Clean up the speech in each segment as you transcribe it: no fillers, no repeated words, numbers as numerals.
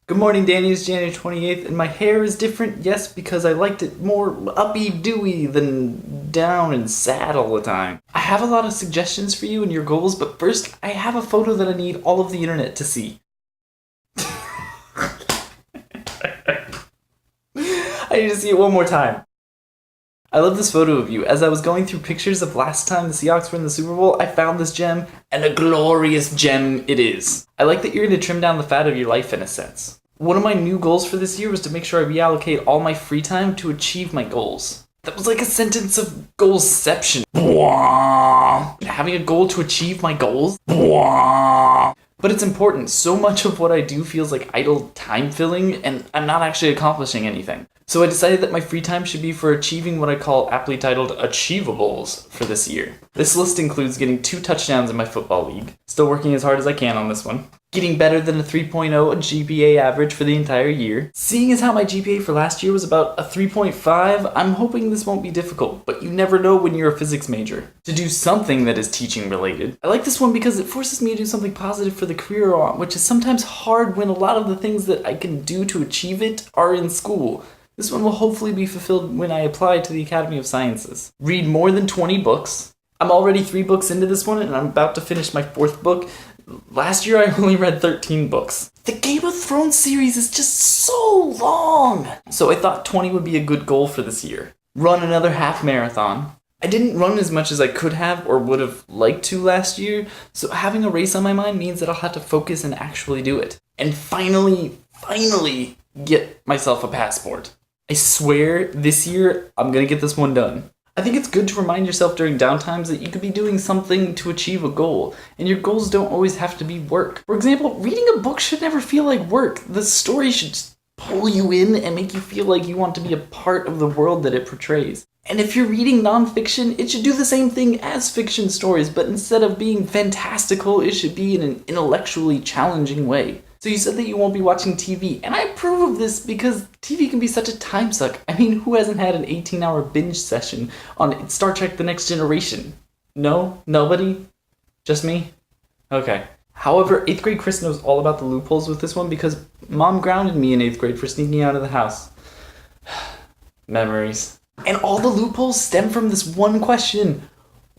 Good morning, Danny. It's January 28th, and my hair is different, yes, because I liked it more uppy-dewy than down and sad all the time. I have a lot of suggestions for you and your goals, but first, I have a photo that I need all of the internet to see. I need to see it one more time. I love this photo of you. As I was going through pictures of last time the Seahawks were in the Super Bowl, I found this gem, and a glorious gem it is. I like that you're going to trim down the fat of your life in a sense. One of my new goals for this year was to make sure I reallocate all my free time to achieve my goals. That was like a sentence of goalception. Having a goal to achieve my goals? But it's important. So much of what I do feels like idle time filling, and I'm not actually accomplishing anything. So I decided that my free time should be for achieving what I call aptly titled Achievables for this year. This list includes getting 2 touchdowns in my football league, still working as hard as I can on this one, getting better than a 3.0 GPA average for the entire year. Seeing as how my GPA for last year was about a 3.5, I'm hoping this won't be difficult, but you never know when you're a physics major. To do something that is teaching related. I like this one because it forces me to do something positive for the career on, which is sometimes hard when a lot of the things that I can do to achieve it are in school. This one will hopefully be fulfilled when I apply to the Academy of Sciences. Read more than 20 books. I'm already 3 books into this one, and I'm about to finish my 4th book. Last year I only read 13 books. The Game of Thrones series is just so long! So I thought 20 would be a good goal for this year. Run another half marathon. I didn't run as much as I could have or would have liked to last year, so having a race on my mind means that I'll have to focus and actually do it. And finally get myself a passport. I swear, this year, I'm gonna get this one done. I think it's good to remind yourself during downtimes that you could be doing something to achieve a goal, and your goals don't always have to be work. For example, reading a book should never feel like work. The story should just pull you in and make you feel like you want to be a part of the world that it portrays. And if you're reading nonfiction, it should do the same thing as fiction stories, but instead of being fantastical, it should be in an intellectually challenging way. So you said that you won't be watching TV, and I approve of this because TV can be such a time suck. I mean, who hasn't had an 18-hour binge session on Star Trek The Next Generation? No? Nobody? Just me? Okay. However, 8th grade Chris knows all about the loopholes with this one because Mom grounded me in 8th grade for sneaking out of the house. Memories. And all the loopholes stem from this one question.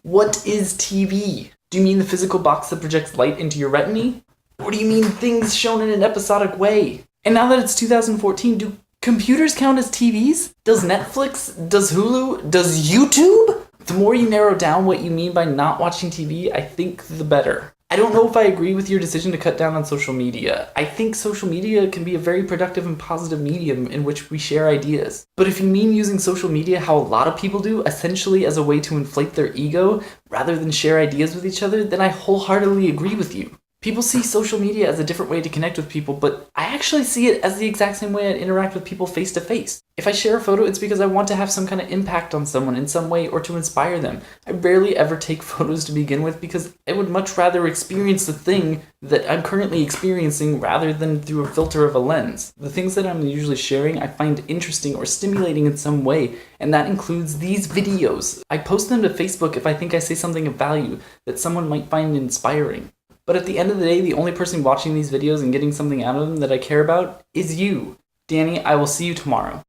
What is TV? Do you mean the physical box that projects light into your retina? Or do you mean things shown in an episodic way? And now that it's 2014, do computers count as TVs? Does Netflix? Does Hulu? Does YouTube? The more you narrow down what you mean by not watching TV, I think the better. I don't know if I agree with your decision to cut down on social media. I think social media can be a very productive and positive medium in which we share ideas. But if you mean using social media how a lot of people do, essentially as a way to inflate their ego, rather than share ideas with each other, then I wholeheartedly agree with you. People see social media as a different way to connect with people, but I actually see it as the exact same way I interact with people face to face. If I share a photo, it's because I want to have some kind of impact on someone in some way or to inspire them. I barely ever take photos to begin with because I would much rather experience the thing that I'm currently experiencing rather than through a filter of a lens. The things that I'm usually sharing I find interesting or stimulating in some way, and that includes these videos. I post them to Facebook if I think I say something of value that someone might find inspiring. But at the end of the day, the only person watching these videos and getting something out of them that I care about is you. Danny, I will see you tomorrow.